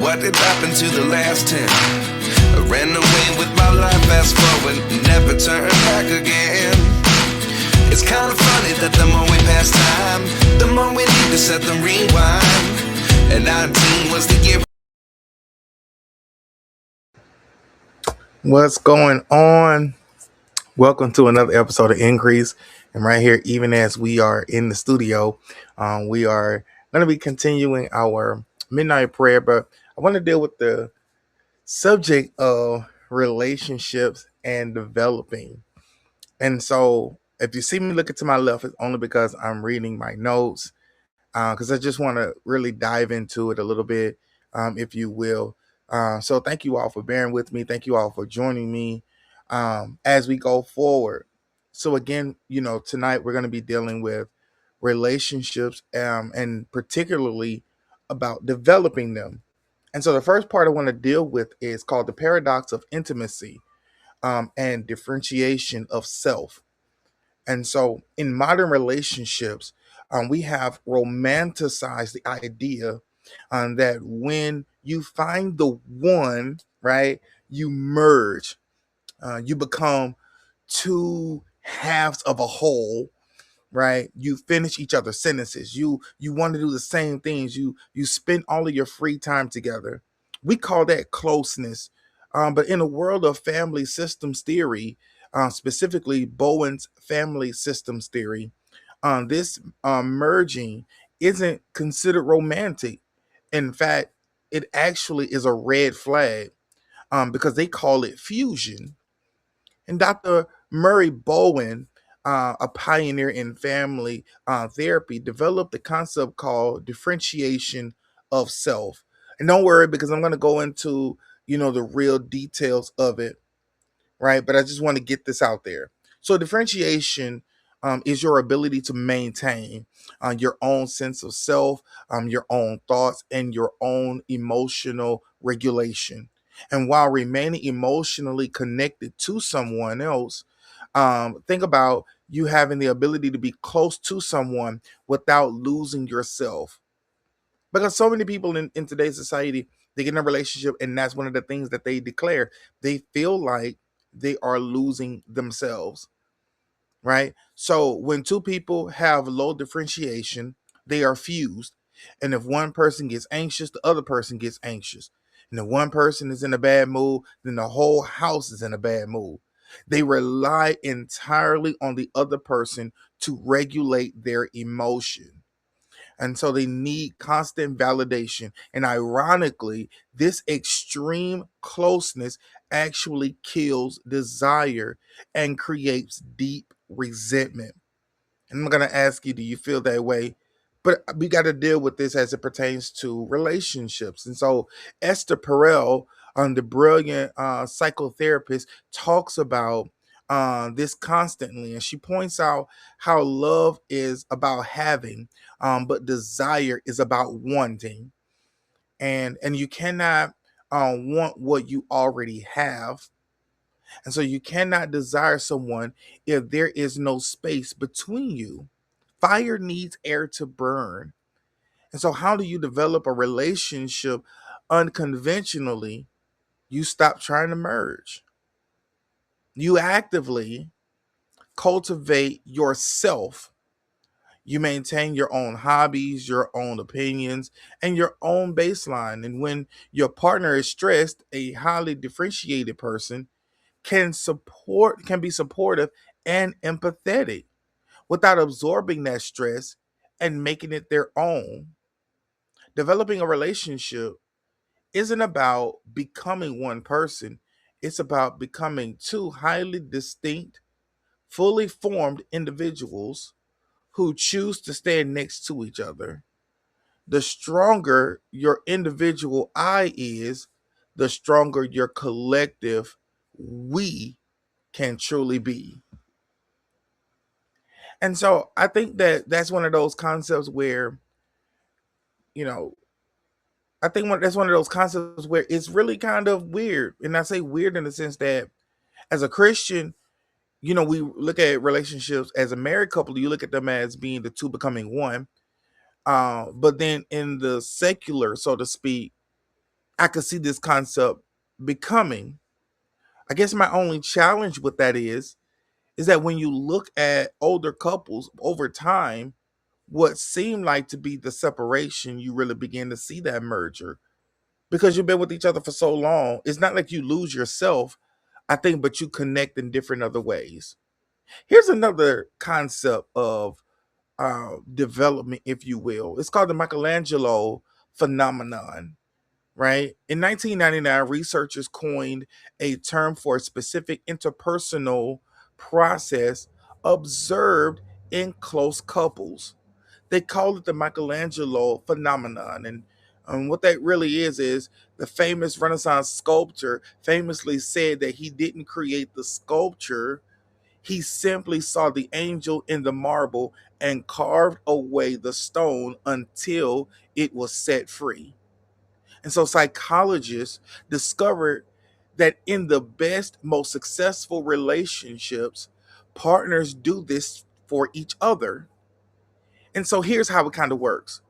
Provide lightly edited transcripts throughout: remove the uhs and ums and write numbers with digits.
what did happen to the last 10? I ran away with my life, fast forward, never turn back again. It's kind of funny that the more we pass time, the more we need to set the rewind. And 19 was the year. What's going on? Welcome to another episode of Increase. And right here, even as we are in the studio, we are going to be continuing our midnight prayer. But I want to deal with the subject of relationships and developing. And so, if you see me looking to my left, it's only because I'm reading my notes, because I just want to really dive into it a little bit, if you will. So thank you all for bearing with me. Thank you all for joining me as we go forward. So again, tonight we're going to be dealing with relationships, and particularly about developing them. And so the first part I want to deal with is called the paradox of intimacy, and differentiation of self. And so in modern relationships, we have romanticized the idea, that when you find the one, right, you merge, you become two halves of a whole, right? You finish each other's sentences. You want to do the same things. You spend all of your free time together. We call that closeness. But in the world of family systems theory, specifically Bowen's family systems theory, this merging isn't considered romantic. In fact, it actually is a red flag, because they call it fusion. And Dr. Murray Bowen, a pioneer in family therapy, developed the concept called differentiation of self. And don't worry, because I'm going to go into the real details of it, right? But I just want to get this out there. So differentiation, is your ability to maintain your own sense of self, your own thoughts, and your own emotional regulation. And while remaining emotionally connected to someone else, think about you having the ability to be close to someone without losing yourself. Because so many people in today's society, they get in a relationship, and that's one of the things that they declare. They feel like they are losing themselves, right? So when two people have low differentiation, they are fused. And if one person gets anxious, the other person gets anxious. And if one person is in a bad mood, then the whole house is in a bad mood. They rely entirely on the other person to regulate their emotion. And so they need constant validation. And ironically, this extreme closeness actually kills desire and creates deep resentment. And I'm going to ask you, do you feel that way? But we got to deal with this as it pertains to relationships. And so Esther Perel, the brilliant psychotherapist, talks about this constantly. And she points out how love is about having, but desire is about wanting. And you cannot want what you already have. And so you cannot desire someone if there is no space between you. Fire needs air to burn. And so, how do you develop a relationship unconventionally? You stop trying to merge. You actively cultivate yourself. You maintain your own hobbies, your own opinions, and your own baseline. And when your partner is stressed, a highly differentiated person can be supportive and empathetic without absorbing that stress and making it their own. Developing a relationship isn't about becoming one person, it's about becoming two highly distinct, fully formed individuals who choose to stand next to each other. The stronger your individual I is, the stronger your collective we can truly be. And so I think that that's one of those concepts where, you know, that's one of those concepts where it's really kind of weird. And I say weird in the sense that as a Christian, we look at relationships as a married couple, you look at them as being the two becoming one. But then in the secular, so to speak, I could see this concept becoming. I guess my only challenge with that is that when you look at older couples over time, what seemed like to be the separation, you really begin to see that merger because you've been with each other for so long. It's not like you lose yourself, I think, but you connect in different other ways. Here's another concept of development, if you will. It's called the Michelangelo phenomenon, right? In 1999, researchers coined a term for a specific interpersonal process observed in close couples. They call it the Michelangelo phenomenon. And what that really is the famous Renaissance sculptor famously said that he didn't create the sculpture, he simply saw the angel in the marble and carved away the stone until it was set free. And so psychologists discovered that in the best, most successful relationships, partners do this for each other. And so here's how it kind of works.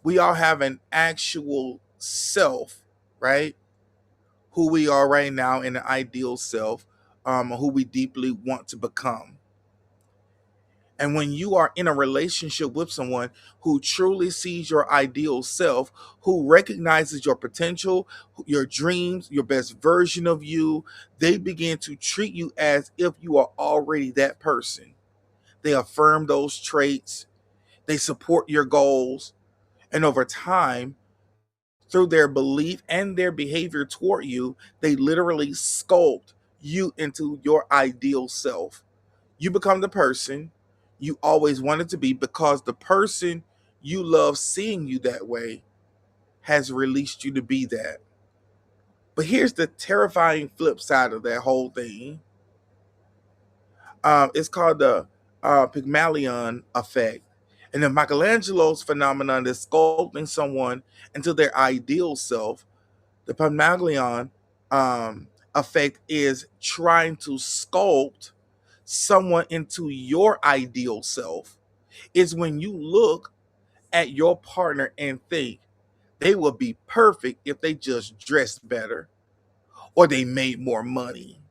We all have an actual self, right? Who we are right now in an ideal self, who we deeply want to become. And when you are in a relationship with someone who truly sees your ideal self, who recognizes your potential, your dreams, your best version of you, they begin to treat you as if you are already that person. They affirm those traits, they support your goals, and over time, through their belief and their behavior toward you, they literally sculpt you into your ideal self. You become the person you always wanted to be because the person you love seeing you that way has released you to be that. But here's the terrifying flip side of that whole thing. It's called the Pygmalion effect. And if Michelangelo's phenomenon is sculpting someone into their ideal self, the Pygmalion effect is trying to sculpt someone into your ideal self. Is when you look at your partner and think they would be perfect if they just dressed better, or they made more money,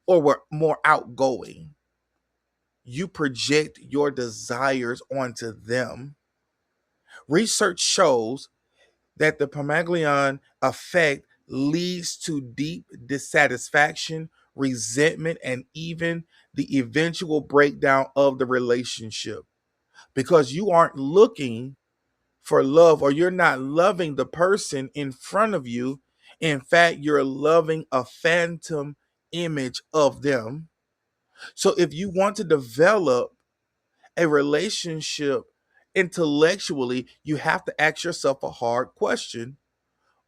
or were more outgoing. You project your desires onto them. Research shows that the Pygmalion effect leads to deep dissatisfaction, resentment, and even the eventual breakdown of the relationship because you aren't looking for love or you're not loving the person in front of you. In fact, you're loving a phantom image of them. So if you want to develop a relationship intellectually, you have to ask yourself a hard question.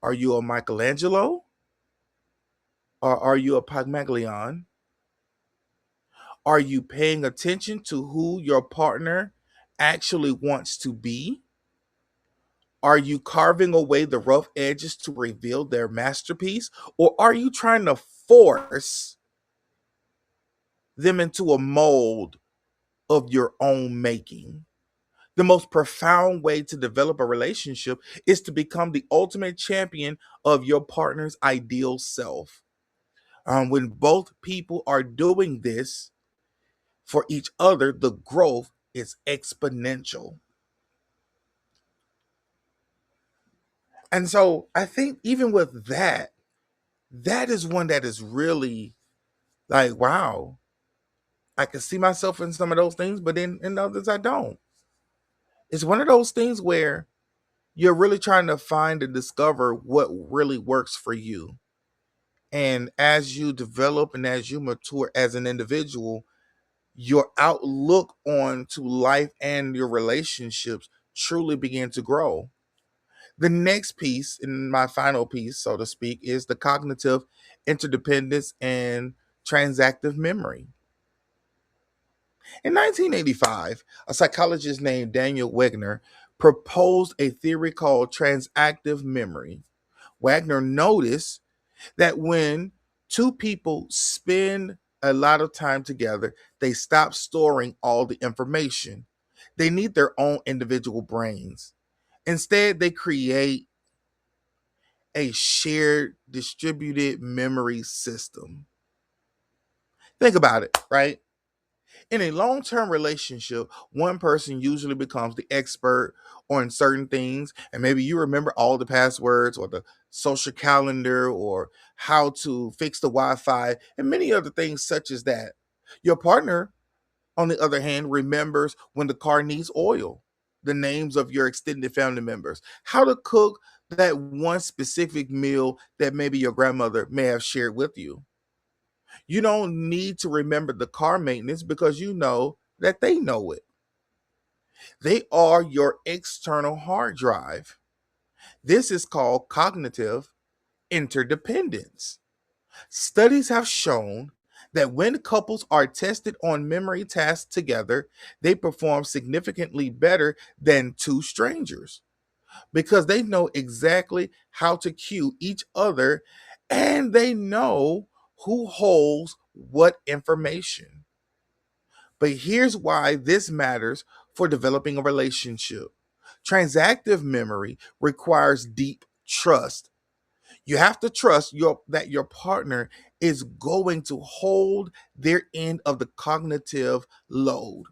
Are you a Michelangelo or are you a Pygmalion? Are you paying attention to who your partner actually wants to be? Are you carving away the rough edges to reveal their masterpiece? Or are you trying to force them into a mold of your own making? The most profound way to develop a relationship is to become the ultimate champion of your partner's ideal self. When both people are doing this for each other, the growth is exponential. And so I think even with that, that is one that is really like, wow, I can see myself in some of those things, but in others I don't. It's one of those things where you're really trying to find and discover what really works for you. And as you develop and as you mature as an individual, your outlook on to life and your relationships truly begin to grow. The next piece, and my final piece, so to speak, is the cognitive interdependence and transactive memory. In 1985, a psychologist named Daniel Wegner proposed a theory called transactive memory. Wagner noticed that when two people spend a lot of time together, they stop storing all the information. They need their own individual brains. Instead, they create a shared distributed memory system. Think about it, right? In a long term relationship, one person usually becomes the expert on certain things, and maybe you remember all the passwords or the social calendar or how to fix the Wi Fi and many other things such as that. Your partner, on the other hand, remembers when the car needs oil, the names of your extended family members, how to cook that one specific meal that maybe your grandmother may have shared with you. You don't need to remember the car maintenance because you know that they know it. They are your external hard drive. This is called cognitive interdependence. Studies have shown that when couples are tested on memory tasks together, they perform significantly better than two strangers because they know exactly how to cue each other and they know who holds what information. But here's why this matters for developing a relationship. Transactive memory requires deep trust. You have to trust that your partner is going to hold their end of the cognitive load.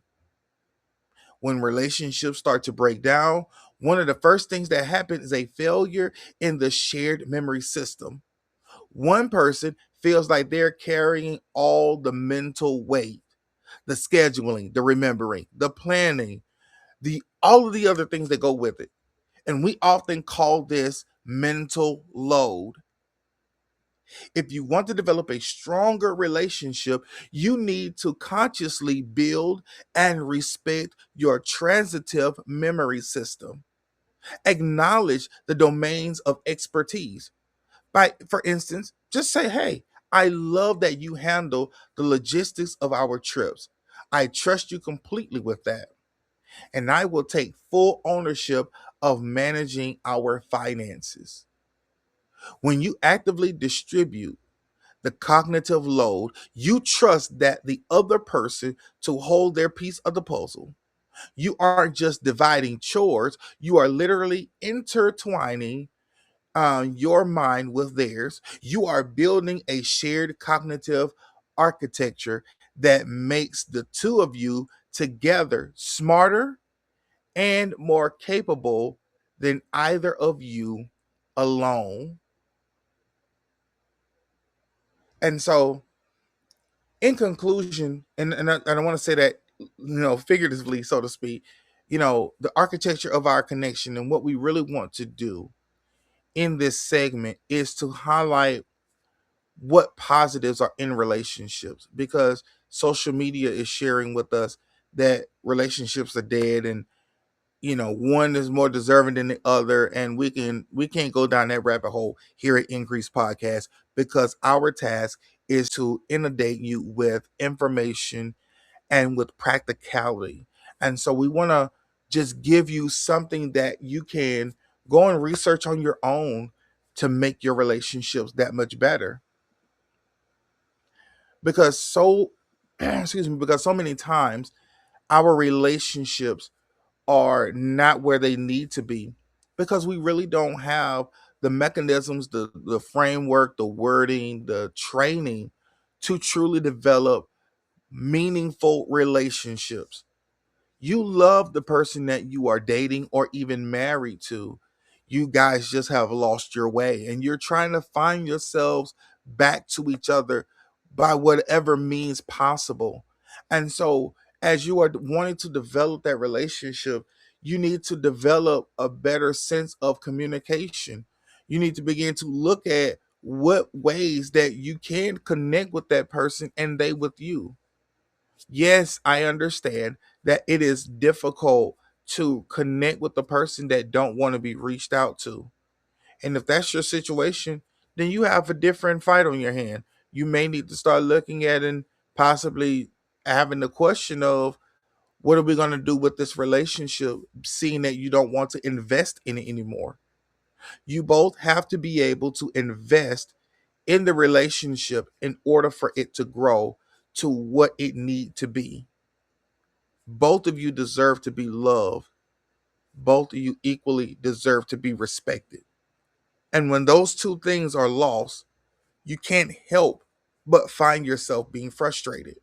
When relationships start to break down, one of the first things that happens is a failure in the shared memory system. One person feels like they're carrying all the mental weight, the scheduling, the remembering, the planning, the all of the other things that go with it. And we often call this mental load. If you want to develop a stronger relationship, you need to consciously build and respect your transitive memory system. Acknowledge the domains of expertise. For instance, just say, hey, I love that you handle the logistics of our trips. I trust you completely with that. And I will take full ownership of managing our finances. When you actively distribute the cognitive load, you trust that the other person to hold their piece of the puzzle. You aren't just dividing chores, you are literally intertwining your mind with theirs. You are building a shared cognitive architecture that makes the two of you together smarter and more capable than either of you alone. And so, in conclusion, and I want to say that, figuratively, so to speak, the architecture of our connection and what we really want to do in this segment is to highlight what positives are in relationships because social media is sharing with us that relationships are dead and one is more deserving than the other, and we can't go down that rabbit hole here at Increase Podcast because our task is to inundate you with information and with practicality. And so we want to just give you something that you can go and research on your own to make your relationships that much better. Because so excuse me, because so many times our relationships are not where they need to be because we really don't have the mechanisms, the framework, the wording, the training to truly develop meaningful relationships. You love the person that you are dating or even married to. You guys just have lost your way and you're trying to find yourselves back to each other by whatever means possible. And so, as you are wanting to develop that relationship, you need to develop a better sense of communication. You need to begin to look at what ways that you can connect with that person and they with you. Yes, I understand that it is difficult to connect with the person that don't want to be reached out to. And if that's your situation, then you have a different fight on your hand. You may need to start looking at and possibly having the question of what are we going to do with this relationship, seeing that you don't want to invest in it anymore. You both have to be able to invest in the relationship in order for it to grow to what it need to be. Both of you deserve to be loved. Both of you equally deserve to be respected. And when those two things are lost, you can't help but find yourself being frustrated.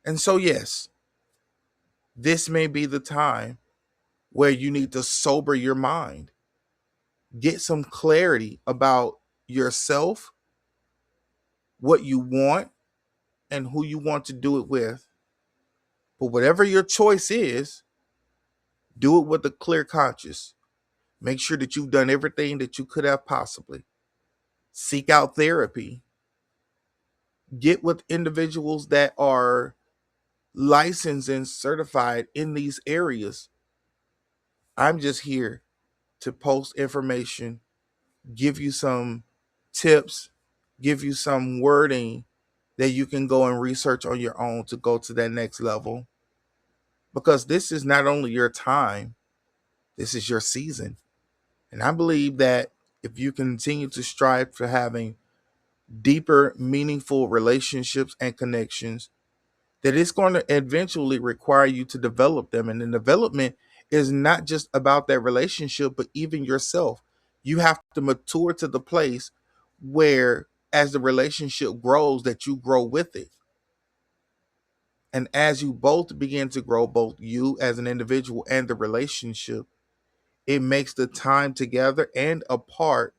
And so, yes, this may be the time where you need to sober your mind, get some clarity about yourself, what you want, and who you want to do it with. But whatever your choice is, do it with a clear conscience. Make sure that you've done everything that you could have possibly. Seek out therapy. Get with individuals that are licensed and certified in these areas. I'm just here to post information, give you some tips, give you some wording that you can go and research on your own to go to that next level. Because this is not only your time, this is your season. And I believe that if you continue to strive for having deeper, meaningful relationships and connections, that it's going to eventually require you to develop them. And the development is not just about that relationship, but even yourself. You have to mature to the place where, as the relationship grows, that you grow with it. And as you both begin to grow, both you as an individual and the relationship, it makes the time together and apart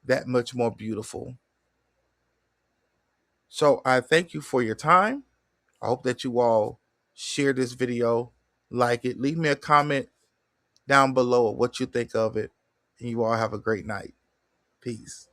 that much more beautiful. So I thank you for your time. I hope that you all share this video, like it, leave me a comment down below of what you think of it, and you all have a great night. Peace.